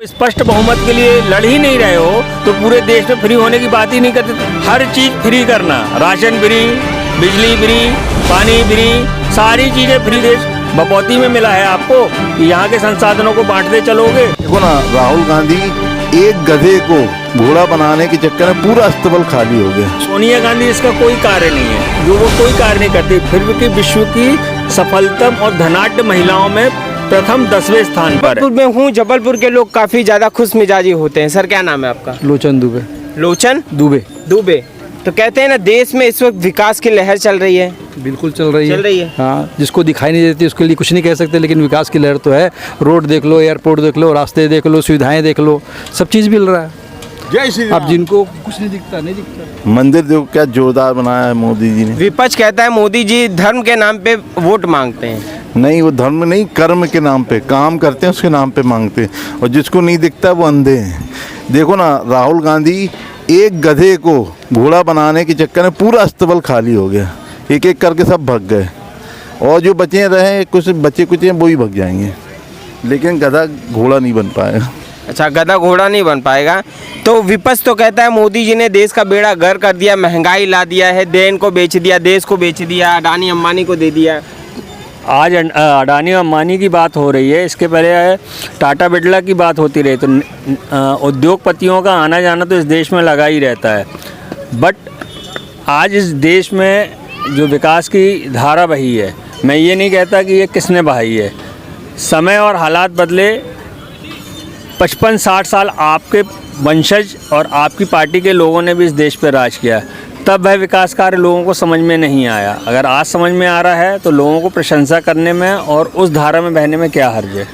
स्पष्ट बहुमत के लिए लड़ ही नहीं रहे हो तो पूरे देश में फ्री होने की बात ही नहीं करते। हर चीज़ फ्री करना, राशन फ्री, बिजली फ्री, पानी फ्री, सारी चीज़ें फ्री देश बपौती में मिला है आपको कि यहाँ के संसाधनों को बांटते चलोगे। देखो ना, राहुल गांधी एक गधे को घोड़ा बनाने के चक्कर में पूरा अस्तबल खाली हो गया। सोनिया गांधी इसका कोई कार्य नहीं है, जो वो कोई कार्य नहीं करती, फिर भी विश्व की सफलतम और धनाढ्य महिलाओं में प्रथम 10वें स्थान पर है। जबलपुर में हूँ, जबलपुर के लोग काफी ज्यादा खुश मिजाजी होते हैं। सर क्या नाम है आपका? लोचन दुबे। लोचन दुबे। दुबे। तो कहते हैं ना देश में इस वक्त विकास की लहर चल रही है। बिल्कुल चल रही है। हाँ, जिसको दिखाई नहीं देती उसके लिए कुछ नहीं कह सकते, लेकिन विकास की लहर तो है। रोड देख लो, एयरपोर्ट देख लो, रास्ते देख लो, सुविधाएं देख लो, सब चीज़ मिल रहा है। जय श्री राम। अब जिनको कुछ नहीं दिखता मंदिर देखो क्या जोरदार बनाया है मोदी जी ने। विपक्ष कहता है मोदी जी धर्म के नाम पे वोट मांगते हैं। नहीं, वो धर्म नहीं, कर्म के नाम पे काम करते हैं, उसके नाम पे मांगते हैं, और जिसको नहीं दिखता वो अंधे हैं। देखो ना, राहुल गांधी एक गधे को घोड़ा बनाने के चक्कर में पूरा अस्तबल खाली हो गया। एक एक करके सब भाग गए, और जो बचे रहे कुछ बच्चे कुछ वो ही भाग जाएंगे, लेकिन गधा घोड़ा नहीं बन पाएगा। अच्छा, गधा घोड़ा नहीं बन पाएगा। तो विपक्ष तो कहता है मोदी जी ने देश का बेड़ा गर्क कर दिया, महंगाई ला दिया है, देन को बेच दिया, देश को बेच दिया, अडानी अंबानी को दे दिया। आज अडानी अंबानी की बात हो रही है, इसके पहले टाटा बिरला की बात होती रही। तो उद्योगपतियों का आना जाना तो इस देश में लगा ही रहता है, बट आज इस देश में जो विकास की धारा बही है, मैं ये नहीं कहता कि ये किसने बहाई है। समय और हालात बदले, 55-60 साल आपके वंशज और आपकी पार्टी के लोगों ने भी इस देश पर राज किया, तब वह विकास कार्य लोगों को समझ में नहीं आया। अगर आज समझ में आ रहा है तो लोगों को प्रशंसा करने में और उस धारा में बहने में क्या हर्ज है।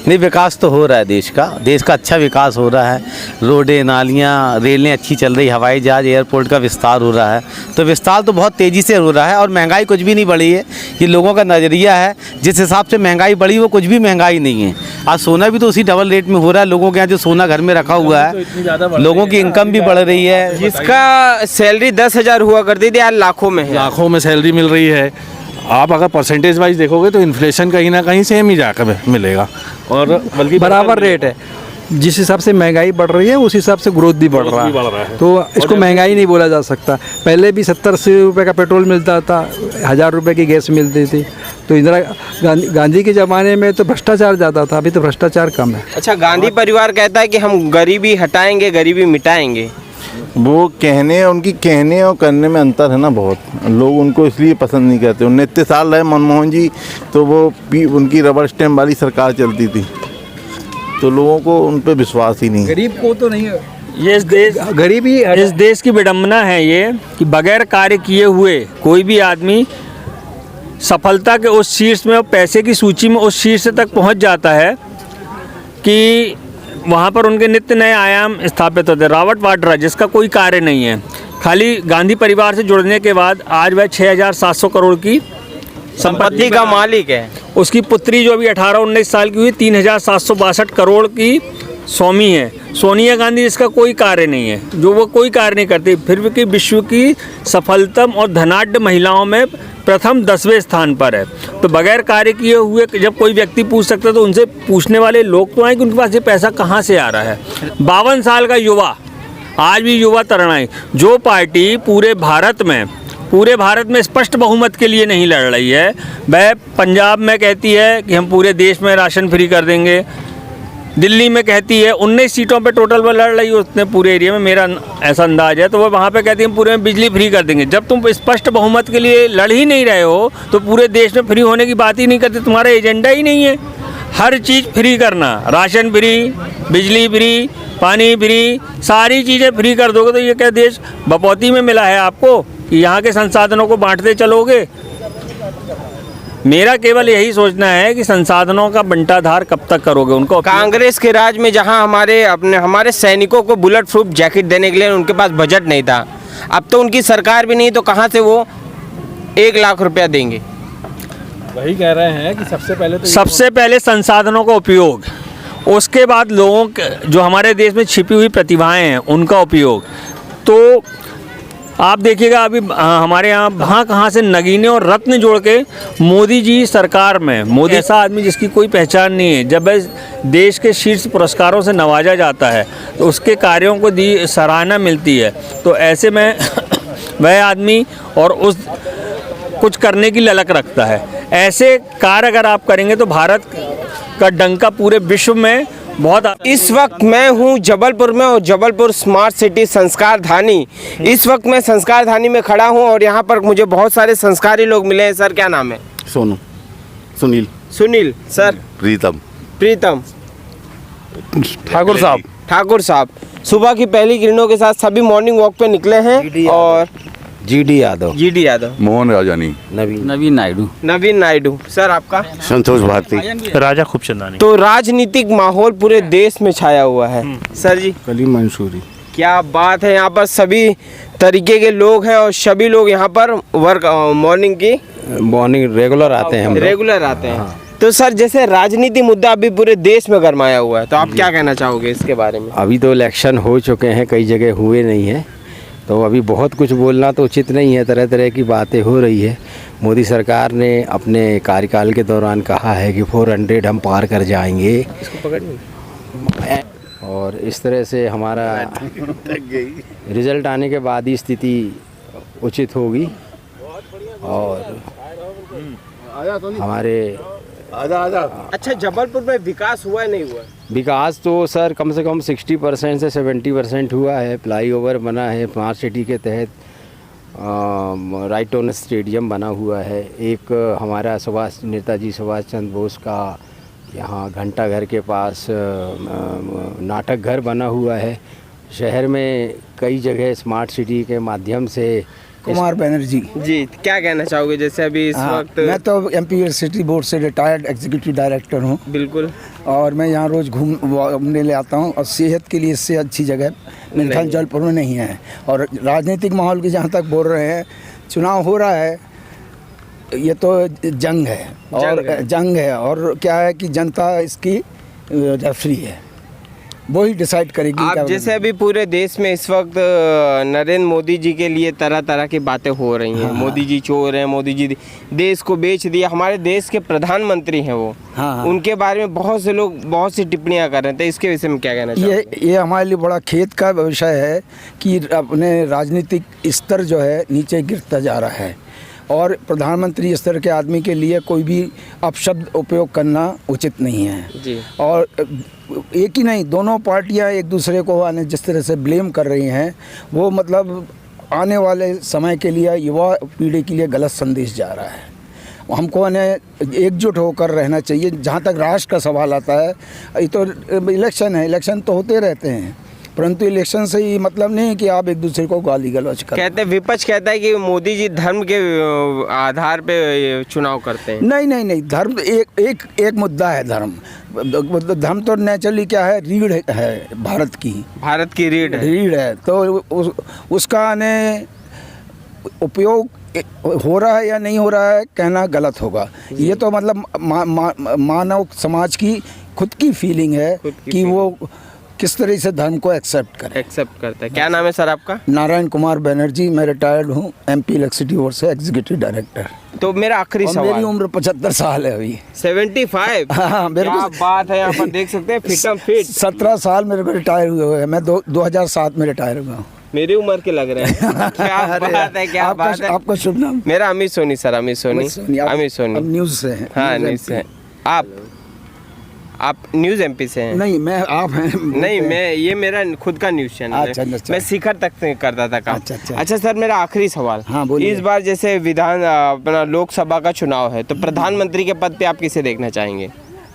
नहीं, विकास तो हो रहा है देश का अच्छा विकास हो रहा है। रोडें, नालियाँ, रेलें अच्छी चल रही, हवाई जहाज, एयरपोर्ट का विस्तार हो रहा है। तो विस्तार तो बहुत तेज़ी से हो रहा है, और महंगाई कुछ भी नहीं बढ़ी है। ये लोगों का नज़रिया है, जिस हिसाब से महंगाई बढ़ी वो कुछ भी महंगाई नहीं है। आज सोना भी तो उसी डबल रेट में हो रहा है। लोगों के यहाँ जो सोना घर में रखा हुआ है, लोगों की इनकम भी बढ़ रही है। जिसका सैलरी 10,000 हुआ करती थी आज लाखों में है। लाखों में सैलरी मिल रही है। आप अगर परसेंटेज वाइज देखोगे तो इन्फ्लेशन कहीं ना कहीं सेम ही जाकर मिलेगा, और बल्कि बराबर रेट है। जिस हिसाब से महंगाई बढ़ रही है उस हिसाब से ग्रोथ भी बढ़ रहा है। तो इसको महंगाई नहीं बोला जा सकता। पहले भी 70-80 रुपये का पेट्रोल मिलता था, 1000 रुपये की गैस मिलती थी। तो इंदिरा गांधी के ज़माने में तो भ्रष्टाचार ज़्यादा था, अभी तो भ्रष्टाचार कम है। अच्छा, गांधी परिवार कहता है कि हम गरीबी हटाएंगे, गरीबी मिटाएंगे। वो उनकी कहने और करने में अंतर है ना बहुत। लोग उनको इसलिए पसंद नहीं करते। 19 साल रहे मनमोहन जी, तो वो उनकी रबर स्टैम्प वाली सरकार चलती थी, तो लोगों को उन पर विश्वास ही नहीं। गरीब को तो नहीं है ये इस देश गरीबी, इस देश की विडम्बना है ये कि बगैर कार्य किए हुए कोई भी आदमी सफलता के उस शीर्ष में और पैसे की सूची में उस शीर्ष तक पहुंच जाता है कि वहाँ पर उनके नित्य नए आयाम स्थापित होते हैं। रॉबर्ट वाड्रा, जिसका कोई कार्य नहीं है, खाली गांधी परिवार से जुड़ने के बाद आज वह 6,700 करोड़ की संपत्ति का मालिक है। उसकी पुत्री जो अभी 18-19 साल की हुई 3,762 करोड़ की स्वामी है। सोनिया गांधी इसका कोई कार्य नहीं है, जो वो कोई कार्य नहीं करती, फिर भी विश्व की सफलतम और धनाढ्य महिलाओं में प्रथम 10वें स्थान पर है। तो बगैर कार्य किए हुए जब कोई व्यक्ति पूछ सकता है तो उनसे पूछने वाले लोग तो आए कि उनके पास ये पैसा कहाँ से आ रहा है। 52 साल का युवा, आज भी युवा तरुणाई, जो पार्टी पूरे भारत में स्पष्ट बहुमत के लिए नहीं लड़ रही है, वह पंजाब में कहती है कि हम पूरे देश में राशन फ्री कर देंगे, दिल्ली में कहती है 19 सीटों पे टोटल वो लड़ रही है उसने पूरे एरिया में, मेरा ऐसा अंदाज है, तो वो वहाँ पे कहती है हम पूरे में बिजली फ्री कर देंगे। जब तुम स्पष्ट बहुमत के लिए लड़ ही नहीं रहे हो तो पूरे देश में फ्री होने की बात ही नहीं करते, तुम्हारा एजेंडा ही नहीं है। हर चीज़ फ्री करना, राशन फ्री, बिजली फ्री, पानी फ्री, सारी चीज़ें फ्री कर दोगे तो ये क्या देश बपौती में मिला है आपको कि यहाँ के संसाधनों को बांटते चलोगे। मेरा केवल यही सोचना है कि संसाधनों का बंटाधार कब तक करोगे उनको। कांग्रेस के राज में जहां हमारे सैनिकों को बुलेट प्रूफ जैकेट देने के लिए उनके पास बजट नहीं था, अब तो उनकी सरकार भी नहीं, तो कहां से वो 1 लाख रुपया देंगे। वही कह रहे हैं कि सबसे पहले संसाधनों का उपयोग, उसके बाद लोगों जो हमारे देश में छिपी हुई प्रतिभाएं हैं उनका उपयोग। तो आप देखिएगा अभी हमारे यहाँ कहाँ से नगीने और रत्न जोड़ के मोदी जी सरकार में मोदी ऐसा आदमी जिसकी कोई पहचान नहीं है, जब देश के शीर्ष पुरस्कारों से नवाजा जाता है तो उसके कार्यों को दी सराहना मिलती है। तो ऐसे में वह आदमी और उस कुछ करने की ललक रखता है। ऐसे कार्य अगर आप करेंगे तो भारत का डंका पूरे विश्व में बहुत। इस वक्त मैं हूँ जबलपुर में और जबलपुर स्मार्ट सिटी संस्कार धानी। इस वक्त मैं संस्कार धानी में खड़ा हूँ और यहाँ पर मुझे बहुत सारे संस्कारी लोग मिले हैं। सर क्या नाम है? सोनू, सुनील, सुनील। सर? प्रीतम, प्रीतम। ठाकुर साहब। ठाकुर साहब। सुबह की पहली किरणों के साथ सभी मॉर्निंग वॉक पे निकले हैं। और GD यादव, GD यादव, मोहन राजानी, नवीन नायडू, नवीन नायडू। सर आपका? संतोष भारती, राजा खूबचंदानी। तो राजनीतिक माहौल पूरे देश में छाया हुआ है। सर जी? कलीम मंसूरी। क्या बात है, यहाँ पर सभी तरीके के लोग हैं और सभी लोग यहाँ पर मॉर्निंग रेगुलर आते हैं हम लोग। रेगुलर आते हैं। तो सर जैसे राजनीति मुद्दा अभी पूरे देश में गरमाया हुआ है, तो आप क्या कहना चाहोगे इसके बारे में? अभी तो इलेक्शन हो चुके हैं, कई जगह हुए नहीं हैं, तो अभी बहुत कुछ बोलना तो उचित नहीं है। तरह तरह की बातें हो रही है। मोदी सरकार ने अपने कार्यकाल के दौरान कहा है कि 400 हम पार कर जाएंगे। इसको पकड़िए। और इस तरह से हमारा रिजल्ट आने के बाद ही स्थिति उचित होगी। और हमारे अच्छा, जबलपुर में विकास हुआ है नहीं हुआ? विकास तो सर कम से कम 60% से 70% हुआ है। फ्लाईओवर बना है, स्मार्ट सिटी के तहत राइट ऑन स्टेडियम बना हुआ है। एक हमारा नेताजी सुभाष चंद्र बोस का यहाँ घंटा घर के पास नाटक घर बना हुआ है। शहर में कई जगह स्मार्ट सिटी के माध्यम से। कुमार बनर्जी जी, क्या कहना चाहोगे? जैसे अभी इस वक्त मैं तो MP यूनिवर्सिटी बोर्ड से रिटायर्ड एग्जीक्यूटिव डायरेक्टर हूँ। बिल्कुल। और मैं यहाँ रोज़ घूमने ले आता हूँ और सेहत के लिए इससे अच्छी जगह मेरे ख्याल जबलपुर में नहीं है। और राजनीतिक माहौल की जहाँ तक बोल रहे हैं, चुनाव हो रहा है, ये तो जंग है और क्या है कि जनता इसकी रेफरी है, वो ही डिसाइड करेगी। आप जैसे अभी पूरे देश में इस वक्त नरेंद्र मोदी जी के लिए तरह तरह की बातें हो रही हैं। मोदी जी चोर हैं, मोदी जी देश को बेच दिया। हमारे देश के प्रधानमंत्री हैं वो, उनके बारे में बहुत से लोग बहुत सी टिप्पणियां कर रहे थे। इसके विषय में क्या कहना चाहिए? ये हमारे लिए बड़ा खेद का विषय है कि अपने राजनीतिक स्तर जो है नीचे गिरता जा रहा है और प्रधानमंत्री स्तर के आदमी के लिए कोई भी अपशब्द उपयोग करना उचित नहीं है जी। और एक ही नहीं, दोनों पार्टियां एक दूसरे को जिस तरह से ब्लेम कर रही हैं, वो मतलब आने वाले समय के लिए, युवा पीढ़ी के लिए गलत संदेश जा रहा है। हमको एकजुट होकर रहना चाहिए। जहाँ तक राष्ट्र का सवाल आता है, ये तो इलेक्शन है, इलेक्शन तो होते रहते हैं, परंतु इलेक्शन से ही मतलब नहीं कि आप एक दूसरे को गाली गलौज करें। कहते हैं, विपक्ष कहता है कि मोदी जी धर्म के आधार पे चुनाव करते हैं। नहीं, धर्म एक मुद्दा है। धर्म तो नेचुरली क्या है, रीढ़ है भारत की रीढ़ है। तो उसका उपयोग हो रहा है या नहीं हो रहा है कहना गलत होगा। ये तो मतलब मानव समाज की खुद की फीलिंग है कि वो किस तरह से धर्म को एक्सेप्ट करता है। क्या नाम है सर आपका? नारायण कुमार बनर्जी। मैं रिटायर्ड हूँ MP यूनिवर्सिटी बोर्ड से एग्जीक्यूटिव डायरेक्टर। तो मेरा आखिरी सवाल, मेरी उम्र 75 साल है अभी। 75? हाँ, मेरे को बात है, यहाँ पर देख सकते हैं फिट 17 साल मेरे को रिटायर हुए हैं। मैं 2007 में रिटायर हुआ हूँ। मेरी उम्र के लग रहे हैं। क्या बात है, क्या बात है। आपका शुभ नाम? मेरा अमित सोनी सर। अमित सोनी। न्यूज़ से हैं? हाँ, न्यूज़ से। आप न्यूज़ MP से हैं? नहीं, मैं आप हैं? नहीं, मैं ये मेरा खुद का न्यूज़ चैनल है। मैं शिखर तक करता था काम। अच्छा सर, मेरा आखिरी सवाल। हाँ, बोलिए। इस बार जैसे अपना लोकसभा का चुनाव है, तो प्रधानमंत्री के पद पे आप किसे देखना चाहेंगे?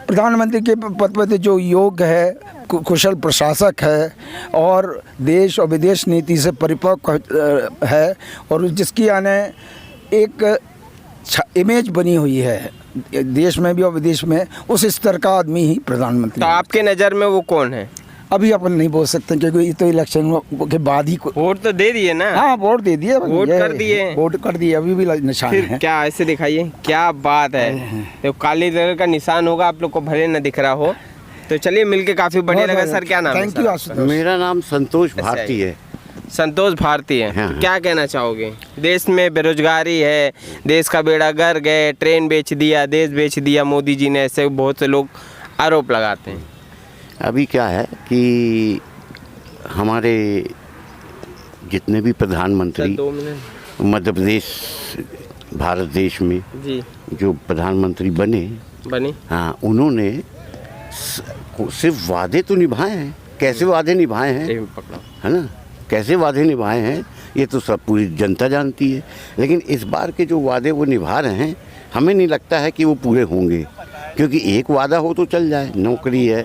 प्रधानमंत्री के पद पर जो योग्य है, कुशल प्रशासक है और देश और विदेश नीति से परिपक्व है और जिसकी एक इमेज बनी हुई है देश में भी और विदेश में, उस स्तर का आदमी ही प्रधानमंत्री। तो आपके नज़र में वो कौन है? अभी अपन नहीं बोल सकते क्योंकि ये तो इलेक्शन के बाद ही। वोट तो दे दिए ना? हाँ, वोट दे दिए, वोट कर दिए। अभी भी निशान है। क्या ऐसे दिखाइए, क्या बात है। तो काली कलर का निशान होगा, आप लोग को भले न दिख रहा हो। तो चलिए, मिलके काफ़ी बढ़िया लगा। सर क्या नाम है? Thank you. मेरा नाम संतोष भारती है। संतोष भारती है। हाँ। क्या कहना चाहोगे? देश में बेरोजगारी है, देश का बेड़ा गर्क है, ट्रेन बेच दिया, देश बेच दिया मोदी जी ने, ऐसे बहुत से लोग आरोप लगाते हैं। अभी क्या है कि हमारे जितने भी प्रधानमंत्री 2 मिनट मध्य प्रदेश भारत देश में जी जो प्रधानमंत्री बने, हाँ, उन्होंने सिर्फ वादे तो निभाए हैं। कैसे वादे निभाए हैं, है ना, कैसे वादे निभाए हैं ये तो सब पूरी जनता जानती है। लेकिन इस बार के जो वादे वो निभा रहे हैं, हमें नहीं लगता है कि वो पूरे होंगे, क्योंकि एक वादा हो तो चल जाए, नौकरी है,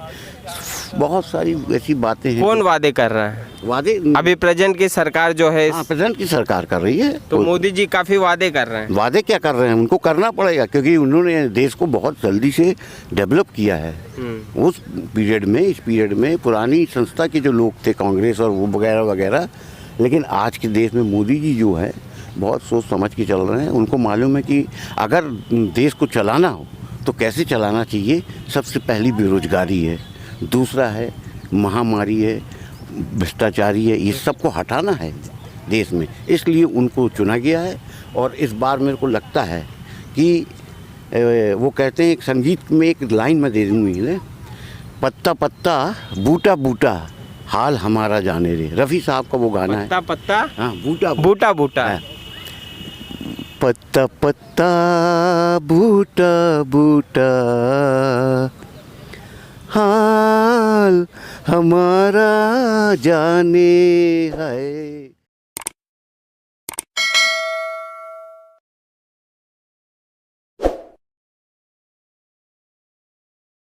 बहुत सारी ऐसी बातें हैं। कौन वादे कर रहा है? वादे अभी प्रेजेंट की सरकार जो है, हाँ, प्रेजेंट की सरकार कर रही है। तो मोदी जी काफी वादे कर रहे हैं। वादे क्या कर रहे हैं, उनको करना पड़ेगा, क्योंकि उन्होंने देश को बहुत जल्दी से डेवलप किया है। उस पीरियड में, इस पीरियड में पुरानी संस्था के जो लोग थे, कांग्रेस और वो वगैरह वगैरह, लेकिन आज के देश में मोदी जी जो है बहुत सोच समझ के चल रहे हैं। उनको मालूम है कि अगर देश को चलाना हो तो कैसे चलाना चाहिए। सबसे पहली बेरोजगारी है, दूसरा है महामारी है, भ्रष्टाचारी है, ये सबको हटाना है देश में, इसलिए उनको चुना गया है। और इस बार मेरे को लगता है कि वो कहते हैं, एक संगीत में एक लाइन में दे दूँगी, पत्ता पत्ता बूटा बूटा हाल हमारा जाने रे, रफ़ी साहब का वो गाना है। पत्ता पत्ता, हाँ, बूटा बूटा बूटा, पत्ता पत्ता बूटा बूटा हाल हमारा जाने है।